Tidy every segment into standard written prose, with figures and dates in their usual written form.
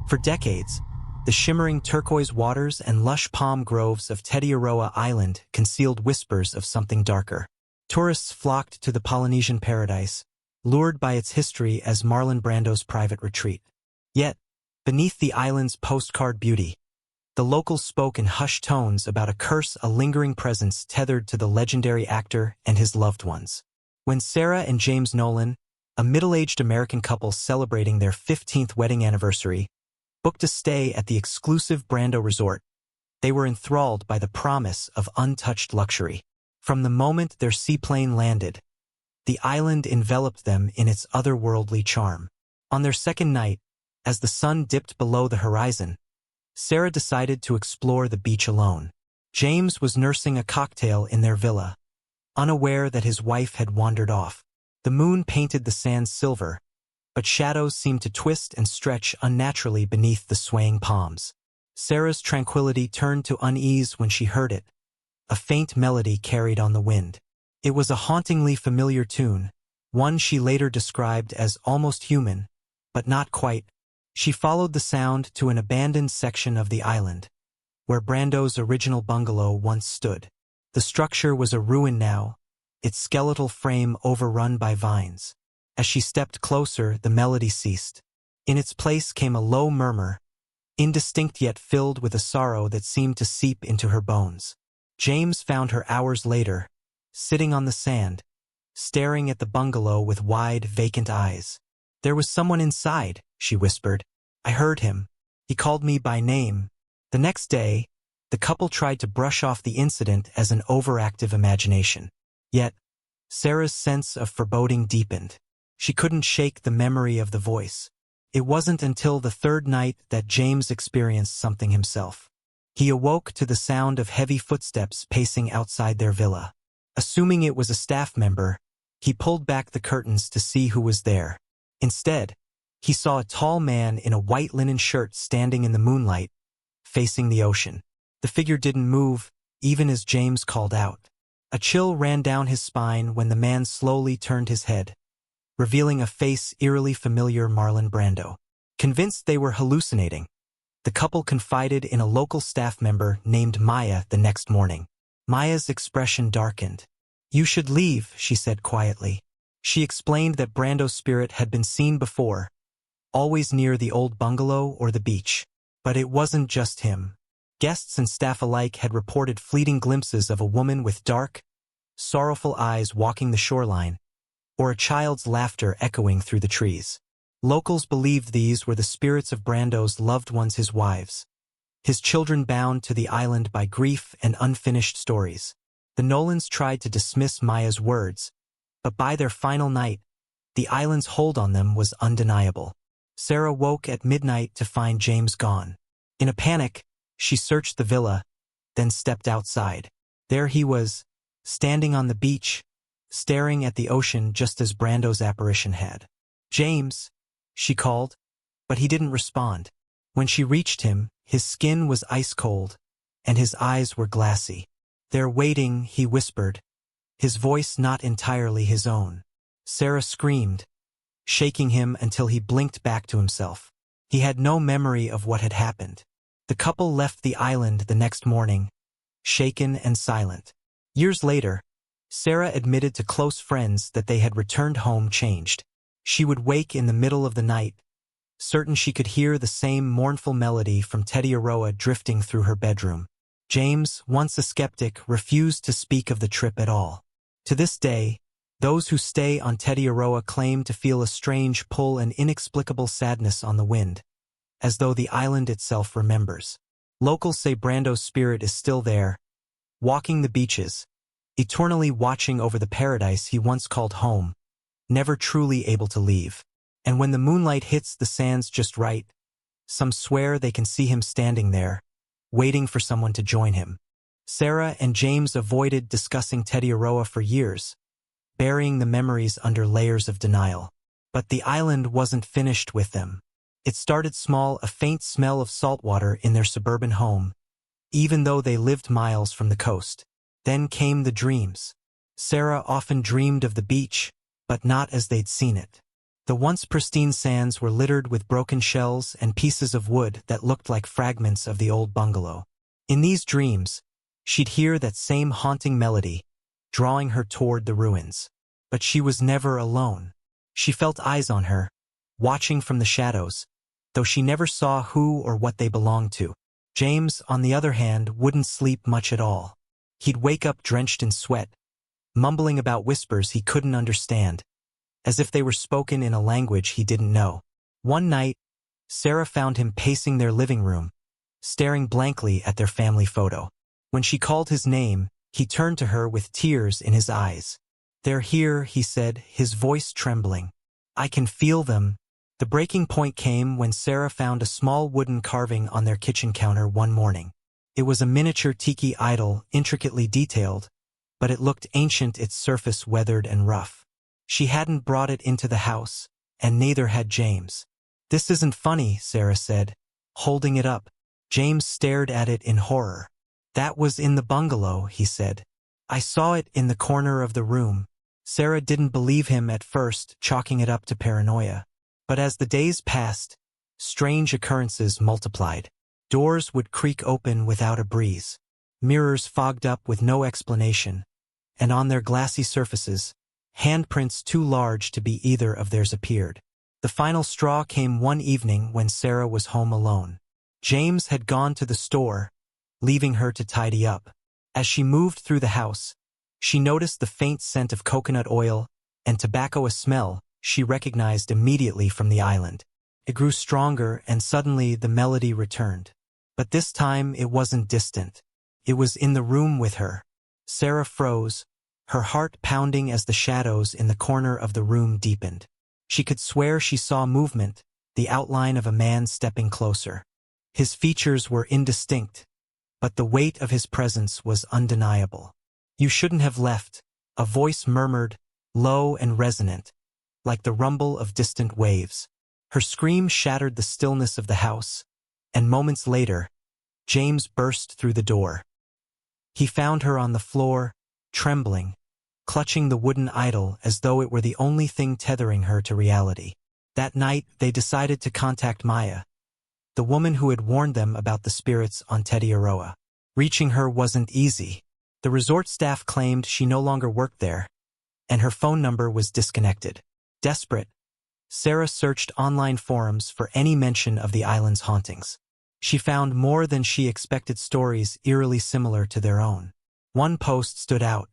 For decades, the shimmering turquoise waters and lush palm groves of Tetiaroa Island concealed whispers of something darker. Tourists flocked to the Polynesian paradise, lured by its history as Marlon Brando's private retreat. Yet, beneath the island's postcard beauty, the locals spoke in hushed tones about a curse, a lingering presence tethered to the legendary actor and his loved ones. When Sarah and James Nolan, a middle-aged American couple celebrating their 15th wedding anniversary, booked a stay at the exclusive Brando resort, they were enthralled by the promise of untouched luxury. From the moment their seaplane landed, the island enveloped them in its otherworldly charm. On their second night, as the sun dipped below the horizon, Sarah decided to explore the beach alone. James was nursing a cocktail in their villa, unaware that his wife had wandered off. The moon painted the sands silver, but shadows seemed to twist and stretch unnaturally beneath the swaying palms. Sarah's tranquility turned to unease when she heard it, a faint melody carried on the wind. It was a hauntingly familiar tune, one she later described as almost human, but not quite. She followed the sound to an abandoned section of the island, where Brando's original bungalow once stood. The structure was a ruin now, its skeletal frame overrun by vines. As she stepped closer, the melody ceased. In its place came a low murmur, indistinct yet filled with a sorrow that seemed to seep into her bones. James found her hours later, sitting on the sand, staring at the bungalow with wide, vacant eyes. "There was someone inside," she whispered. "I heard him. He called me by name." The next day, the couple tried to brush off the incident as an overactive imagination. Yet, Sarah's sense of foreboding deepened. She couldn't shake the memory of the voice. It wasn't until the third night that James experienced something himself. He awoke to the sound of heavy footsteps pacing outside their villa. Assuming it was a staff member, he pulled back the curtains to see who was there. Instead, he saw a tall man in a white linen shirt standing in the moonlight, facing the ocean. The figure didn't move, even as James called out. A chill ran down his spine when the man slowly turned his head, revealing a face eerily familiar: Marlon Brando. Convinced they were hallucinating, the couple confided in a local staff member named Maya the next morning. Maya's expression darkened. "You should leave," she said quietly. She explained that Brando's spirit had been seen before, always near the old bungalow or the beach. But it wasn't just him. Guests and staff alike had reported fleeting glimpses of a woman with dark, sorrowful eyes walking the shoreline, or a child's laughter echoing through the trees. Locals believed these were the spirits of Brando's loved ones, his wives, his children bound to the island by grief and unfinished stories. The Nolans tried to dismiss Maya's words, but by their final night, the island's hold on them was undeniable. Sarah woke at midnight to find James gone. In a panic, she searched the villa, then stepped outside. There he was, standing on the beach, staring at the ocean just as Brando's apparition had. "James," she called, but he didn't respond. When she reached him, his skin was ice cold, and his eyes were glassy. "They're waiting," he whispered, his voice not entirely his own. Sarah screamed, shaking him until he blinked back to himself. He had no memory of what had happened. The couple left the island the next morning, shaken and silent. Years later, Sarah admitted to close friends that they had returned home changed. She would wake in the middle of the night, certain she could hear the same mournful melody from Tetiaroa drifting through her bedroom. James, once a skeptic, refused to speak of the trip at all. To this day, those who stay on Tetiaroa claim to feel a strange pull and inexplicable sadness on the wind, as though the island itself remembers. Locals say Brando's spirit is still there, walking the beaches, eternally watching over the paradise he once called home, never truly able to leave. And when the moonlight hits the sands just right, some swear they can see him standing there, waiting for someone to join him. Sarah and James avoided discussing Tetiaroa for years, burying the memories under layers of denial. But the island wasn't finished with them. It started small, a faint smell of saltwater in their suburban home, even though they lived miles from the coast. Then came the dreams. Sarah often dreamed of the beach, but not as they'd seen it. The once pristine sands were littered with broken shells and pieces of wood that looked like fragments of the old bungalow. In these dreams, she'd hear that same haunting melody, drawing her toward the ruins. But she was never alone. She felt eyes on her, watching from the shadows, though she never saw who or what they belonged to. James, on the other hand, wouldn't sleep much at all. He'd wake up drenched in sweat, mumbling about whispers he couldn't understand, as if they were spoken in a language he didn't know. One night, Sarah found him pacing their living room, staring blankly at their family photo. When she called his name, he turned to her with tears in his eyes. "They're here," he said, his voice trembling. "I can feel them." The breaking point came when Sarah found a small wooden carving on their kitchen counter one morning. It was a miniature tiki idol, intricately detailed, but it looked ancient, its surface weathered and rough. She hadn't brought it into the house, and neither had James. "This isn't funny," Sarah said, holding it up. James stared at it in horror. "That was in the bungalow," he said. "I saw it in the corner of the room." Sarah didn't believe him at first, chalking it up to paranoia. But as the days passed, strange occurrences multiplied. Doors would creak open without a breeze. Mirrors fogged up with no explanation, and on their glassy surfaces, handprints too large to be either of theirs appeared. The final straw came one evening when Sarah was home alone. James had gone to the store, leaving her to tidy up. As she moved through the house, she noticed the faint scent of coconut oil and tobacco, a smell she recognized immediately from the island. It grew stronger, and suddenly the melody returned. But this time it wasn't distant. It was in the room with her. Sarah froze, her heart pounding as the shadows in the corner of the room deepened. She could swear she saw movement, the outline of a man stepping closer. His features were indistinct, but the weight of his presence was undeniable. "You shouldn't have left," a voice murmured, low and resonant, like the rumble of distant waves. Her scream shattered the stillness of the house, and moments later, James burst through the door. He found her on the floor, trembling, clutching the wooden idol as though it were the only thing tethering her to reality. That night, they decided to contact Maya, the woman who had warned them about the spirits on Tetiaroa. Reaching her wasn't easy. The resort staff claimed she no longer worked there, and her phone number was disconnected. Desperate, Sarah searched online forums for any mention of the island's hauntings. She found more than she expected, stories eerily similar to their own. One post stood out.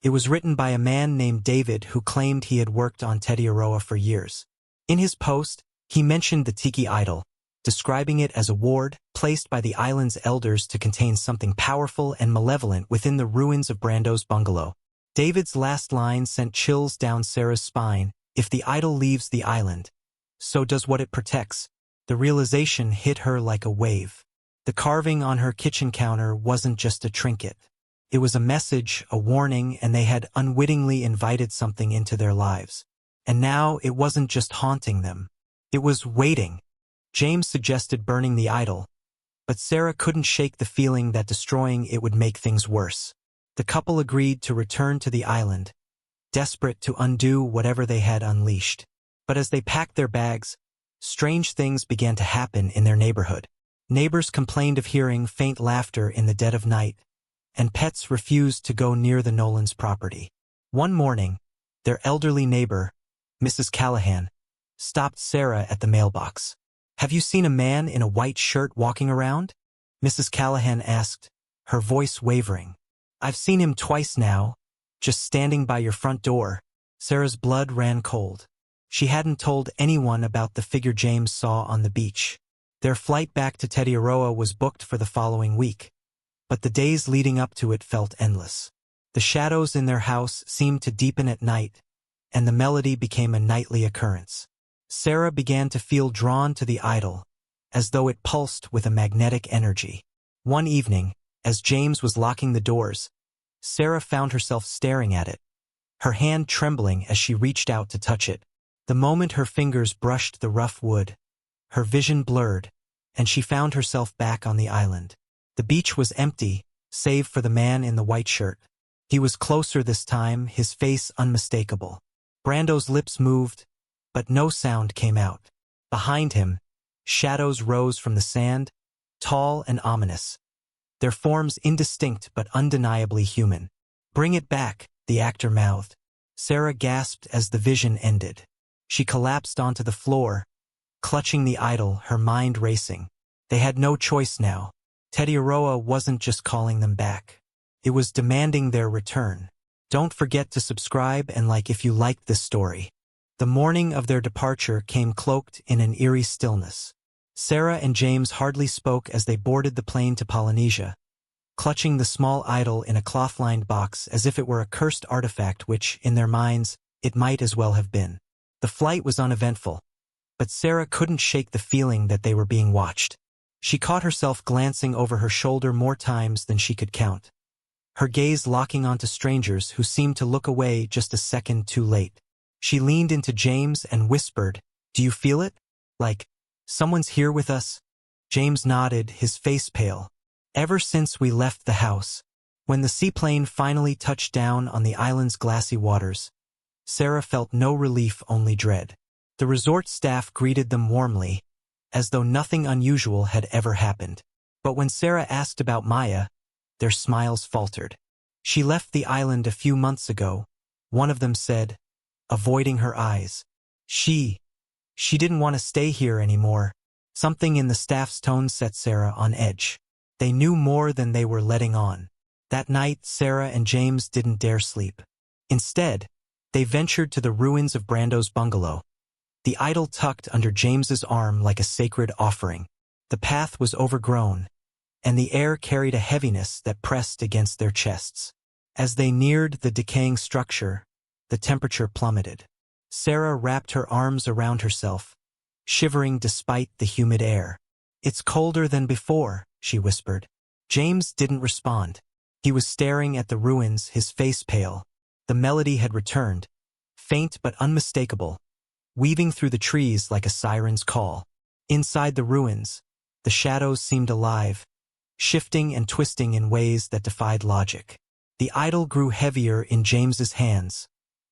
It was written by a man named David who claimed he had worked on Tetiaroa for years. In his post, he mentioned the tiki idol, describing it as a ward placed by the island's elders to contain something powerful and malevolent within the ruins of Brando's bungalow. David's last line sent chills down Sarah's spine. If the idol leaves the island, so does what it protects. The realization hit her like a wave. The carving on her kitchen counter wasn't just a trinket. It was a message, a warning, and they had unwittingly invited something into their lives. And now it wasn't just haunting them. It was waiting. James suggested burning the idol, but Sarah couldn't shake the feeling that destroying it would make things worse. The couple agreed to return to the island, desperate to undo whatever they had unleashed. But as they packed their bags, strange things began to happen in their neighborhood. Neighbors complained of hearing faint laughter in the dead of night, and pets refused to go near the Nolans' property. One morning, their elderly neighbor, Mrs. Callahan, stopped Sarah at the mailbox. "Have you seen a man in a white shirt walking around?" Mrs. Callahan asked, her voice wavering. "I've seen him twice now, just standing by your front door." Sarah's blood ran cold. She hadn't told anyone about the figure James saw on the beach. Their flight back to Tetiaroa was booked for the following week, but the days leading up to it felt endless. The shadows in their house seemed to deepen at night, and the melody became a nightly occurrence. Sarah began to feel drawn to the idol, as though it pulsed with a magnetic energy. One evening, as James was locking the doors, Sarah found herself staring at it, her hand trembling as she reached out to touch it. The moment her fingers brushed the rough wood, her vision blurred, and she found herself back on the island. The beach was empty, save for the man in the white shirt. He was closer this time, his face unmistakable. Brando's lips moved, but no sound came out. Behind him, shadows rose from the sand, tall and ominous, their forms indistinct but undeniably human. "Bring it back," the actor mouthed. Sarah gasped as the vision ended. She collapsed onto the floor, clutching the idol, her mind racing. They had no choice now. Tetiaroa wasn't just calling them back. It was demanding their return. Don't forget to subscribe and like if you liked this story. The morning of their departure came cloaked in an eerie stillness. Sarah and James hardly spoke as they boarded the plane to Polynesia, clutching the small idol in a cloth-lined box as if it were a cursed artifact which, in their minds, it might as well have been. The flight was uneventful, but Sarah couldn't shake the feeling that they were being watched. She caught herself glancing over her shoulder more times than she could count, her gaze locking onto strangers who seemed to look away just a second too late. She leaned into James and whispered, "Do you feel it? Like, someone's here with us?" James nodded, his face pale. "Ever since we left the house." When the seaplane finally touched down on the island's glassy waters, Sarah felt no relief, only dread. The resort staff greeted them warmly, as though nothing unusual had ever happened. But when Sarah asked about Maya, their smiles faltered. "She left the island a few months ago," one of them said, avoiding her eyes. She didn't want to stay here anymore." Something in the staff's tone set Sarah on edge. They knew more than they were letting on. That night, Sarah and James didn't dare sleep. Instead, they ventured to the ruins of Brando's bungalow, the idol tucked under James's arm like a sacred offering. The path was overgrown, and the air carried a heaviness that pressed against their chests. As they neared the decaying structure, the temperature plummeted. Sarah wrapped her arms around herself, shivering despite the humid air. "It's colder than before," she whispered. James didn't respond. He was staring at the ruins, his face pale. The melody had returned, faint but unmistakable, weaving through the trees like a siren's call. Inside the ruins, the shadows seemed alive, shifting and twisting in ways that defied logic. The idol grew heavier in James's hands,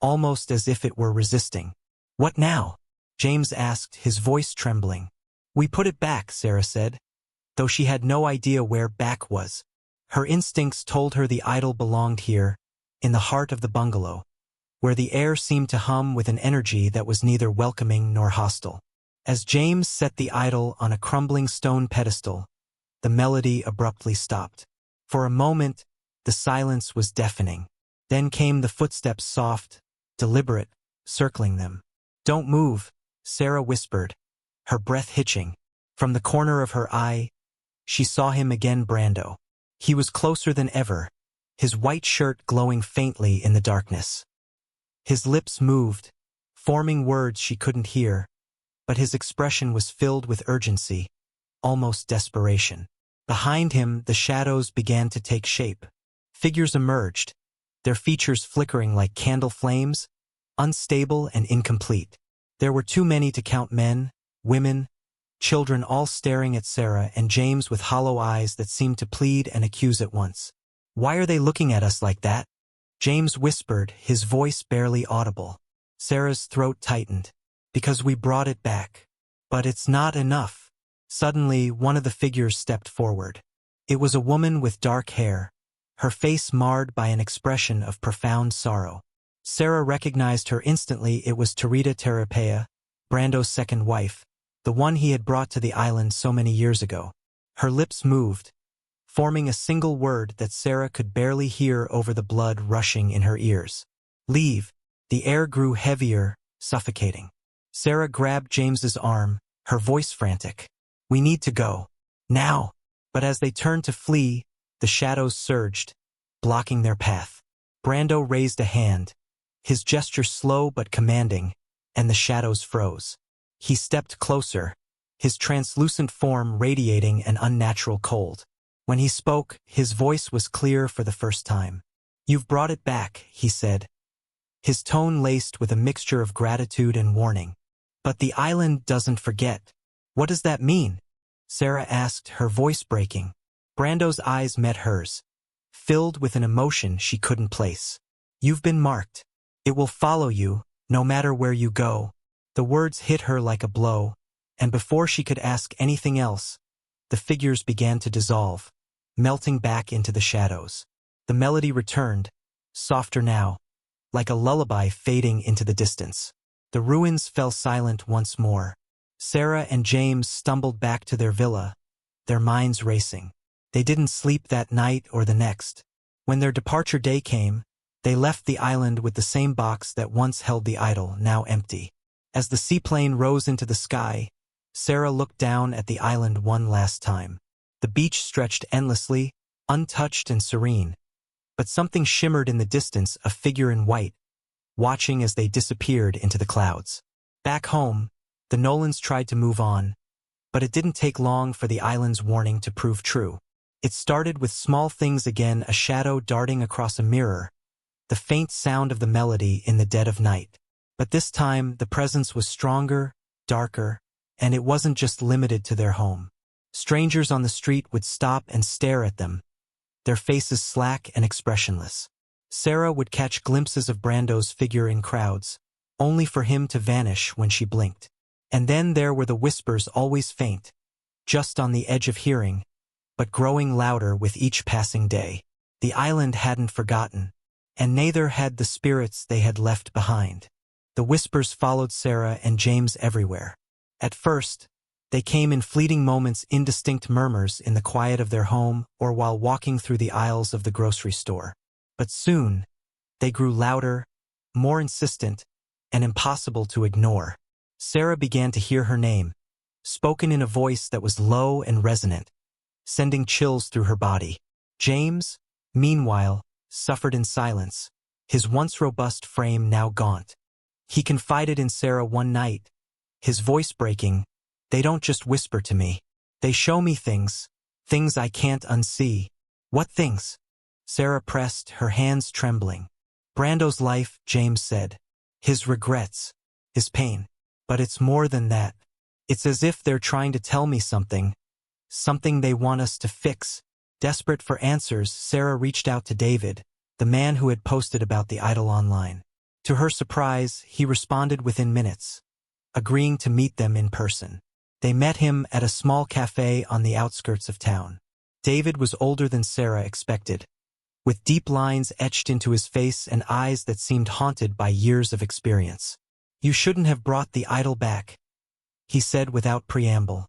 almost as if it were resisting. "What now?" James asked, his voice trembling. "We put it back," Sarah said, though she had no idea where back was. Her instincts told her the idol belonged here, in the heart of the bungalow, where the air seemed to hum with an energy that was neither welcoming nor hostile. As James set the idol on a crumbling stone pedestal, the melody abruptly stopped. For a moment, the silence was deafening. Then came the footsteps, soft, deliberate, circling them. "Don't move," Sarah whispered, her breath hitching. From the corner of her eye, she saw him again, Brando. He was closer than ever, his white shirt glowing faintly in the darkness. His lips moved, forming words she couldn't hear, but his expression was filled with urgency, almost desperation. Behind him, the shadows began to take shape. Figures emerged, their features flickering like candle flames, unstable and incomplete. There were too many to count: men, women, children, all staring at Sarah and James with hollow eyes that seemed to plead and accuse at once. "Why are they looking at us like that?" James whispered, his voice barely audible. Sarah's throat tightened. "Because we brought it back. But it's not enough." Suddenly, one of the figures stepped forward. It was a woman with dark hair, her face marred by an expression of profound sorrow. Sarah recognized her instantly. It was Tetiaroa, Brando's second wife, the one he had brought to the island so many years ago. Her lips moved, forming a single word that Sarah could barely hear over the blood rushing in her ears. "Leave." The air grew heavier, suffocating. Sarah grabbed James's arm, her voice frantic. "We need to go. Now." But as they turned to flee, the shadows surged, blocking their path. Brando raised a hand, his gesture slow but commanding, and the shadows froze. He stepped closer, his translucent form radiating an unnatural cold. When he spoke, his voice was clear for the first time. "You've brought it back," he said, his tone laced with a mixture of gratitude and warning. "But the island doesn't forget." "What does that mean?" Sarah asked, her voice breaking. Brando's eyes met hers, filled with an emotion she couldn't place. "You've been marked. It will follow you, no matter where you go." The words hit her like a blow, and before she could ask anything else, the figures began to dissolve, melting back into the shadows. The melody returned, softer now, like a lullaby fading into the distance. The ruins fell silent once more. Sarah and James stumbled back to their villa, their minds racing. They didn't sleep that night or the next. When their departure day came, they left the island with the same box that once held the idol, now empty. As the seaplane rose into the sky, Sarah looked down at the island one last time. The beach stretched endlessly, untouched and serene. But something shimmered in the distance, a figure in white, watching as they disappeared into the clouds. Back home, the Nolans tried to move on, but it didn't take long for the island's warning to prove true. It started with small things again, a shadow darting across a mirror, the faint sound of the melody in the dead of night. But this time, the presence was stronger, darker, and it wasn't just limited to their home. Strangers on the street would stop and stare at them, their faces slack and expressionless. Sarah would catch glimpses of Brando's figure in crowds, only for him to vanish when she blinked. And then there were the whispers, always faint, just on the edge of hearing, but growing louder with each passing day. The island hadn't forgotten, and neither had the spirits they had left behind. The whispers followed Sarah and James everywhere. At first, they came in fleeting moments, indistinct murmurs in the quiet of their home or while walking through the aisles of the grocery store. But soon, they grew louder, more insistent, and impossible to ignore. Sarah began to hear her name, spoken in a voice that was low and resonant, sending chills through her body. James, meanwhile, suffered in silence, his once robust frame now gaunt. He confided in Sarah one night, his voice breaking, "They don't just whisper to me. They show me things I can't unsee." "What things?" Sarah pressed, her hands trembling. "Brando's life," James said. "His regrets, his pain. But it's more than that. It's as if they're trying to tell me something they want us to fix." Desperate for answers, Sarah reached out to David, the man who had posted about the idol online. To her surprise, he responded within minutes, agreeing to meet them in person. They met him at a small cafe on the outskirts of town. David was older than Sarah expected, with deep lines etched into his face and eyes that seemed haunted by years of experience. "You shouldn't have brought the idol back," he said without preamble,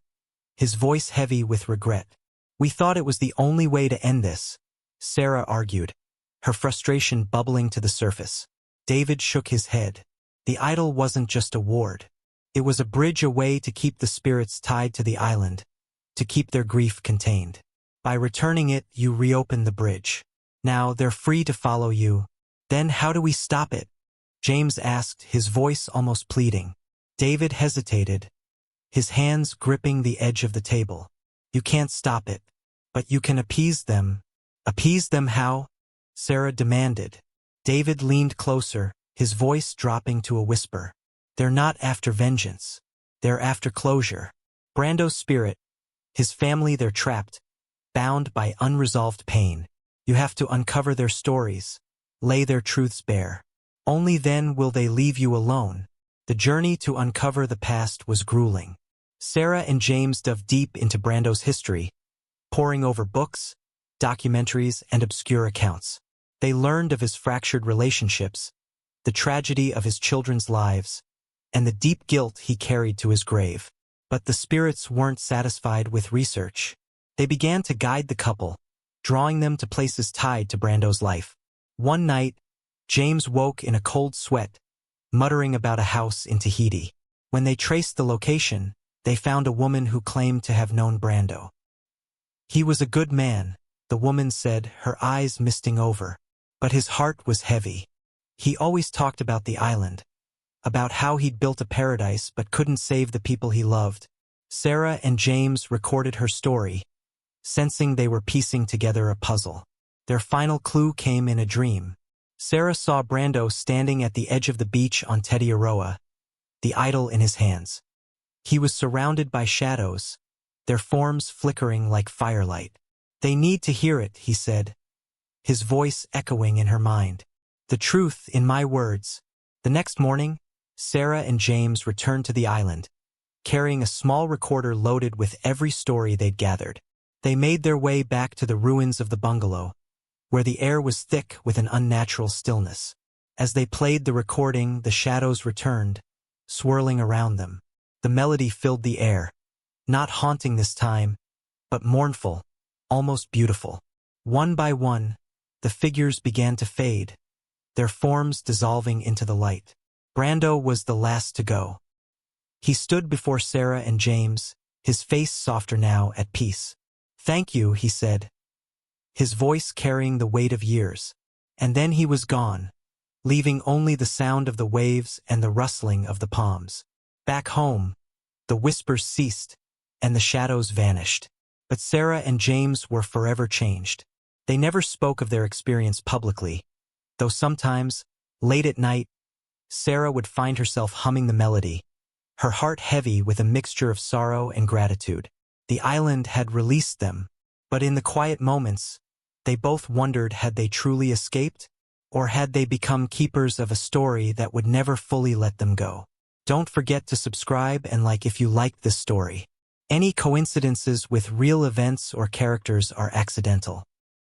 his voice heavy with regret. "We thought it was the only way to end this," Sarah argued, her frustration bubbling to the surface. David shook his head. The idol wasn't just a ward. It was a bridge, a way to keep the spirits tied to the island, to keep their grief contained. By returning it, you reopen the bridge. Now they're free to follow you. Then how do we stop it?" James asked, his voice almost pleading. David hesitated, his hands gripping the edge of the table. "You can't stop it, but you can appease them." "Appease them how?" Sarah demanded. David leaned closer, his voice dropping to a whisper. "They're not after vengeance. They're after closure. Brando's spirit, his family, they're trapped, bound by unresolved pain. You have to uncover their stories, lay their truths bare. Only then will they leave you alone." The journey to uncover the past was grueling. Sarah and James dove deep into Brando's history, poring over books, documentaries, and obscure accounts. They learned of his fractured relationships, the tragedy of his children's lives, and the deep guilt he carried to his grave. But the spirits weren't satisfied with research. They began to guide the couple, drawing them to places tied to Brando's life. One night, James woke in a cold sweat, muttering about a house in Tahiti. When they traced the location, they found a woman who claimed to have known Brando. "He was a good man," the woman said, her eyes misting over. But his heart was heavy. "He always talked about the island, about how he'd built a paradise but couldn't save the people he loved." Sarah and James recorded her story, sensing they were piecing together a puzzle. Their final clue came in a dream. Sarah saw Brando standing at the edge of the beach on Tetiaroa, the idol in his hands. He was surrounded by shadows, their forms flickering like firelight. "They need to hear it," he said, his voice echoing in her mind. "The truth in my words." The next morning, Sarah and James returned to the island, carrying a small recorder loaded with every story they'd gathered. They made their way back to the ruins of the bungalow, where the air was thick with an unnatural stillness. As they played the recording, the shadows returned, swirling around them. The melody filled the air, not haunting this time, but mournful, almost beautiful. One by one, the figures began to fade, their forms dissolving into the light. Brando was the last to go. He stood before Sarah and James, his face softer now, at peace. "Thank you," he said, his voice carrying the weight of years. And then he was gone, leaving only the sound of the waves and the rustling of the palms. Back home, the whispers ceased, and the shadows vanished. But Sarah and James were forever changed. They never spoke of their experience publicly, though sometimes, late at night, Sarah would find herself humming the melody, her heart heavy with a mixture of sorrow and gratitude. The island had released them, but in the quiet moments, they both wondered, had they truly escaped, or had they become keepers of a story that would never fully let them go? Don't forget to subscribe and like if you liked this story. Any coincidences with real events or characters are accidental.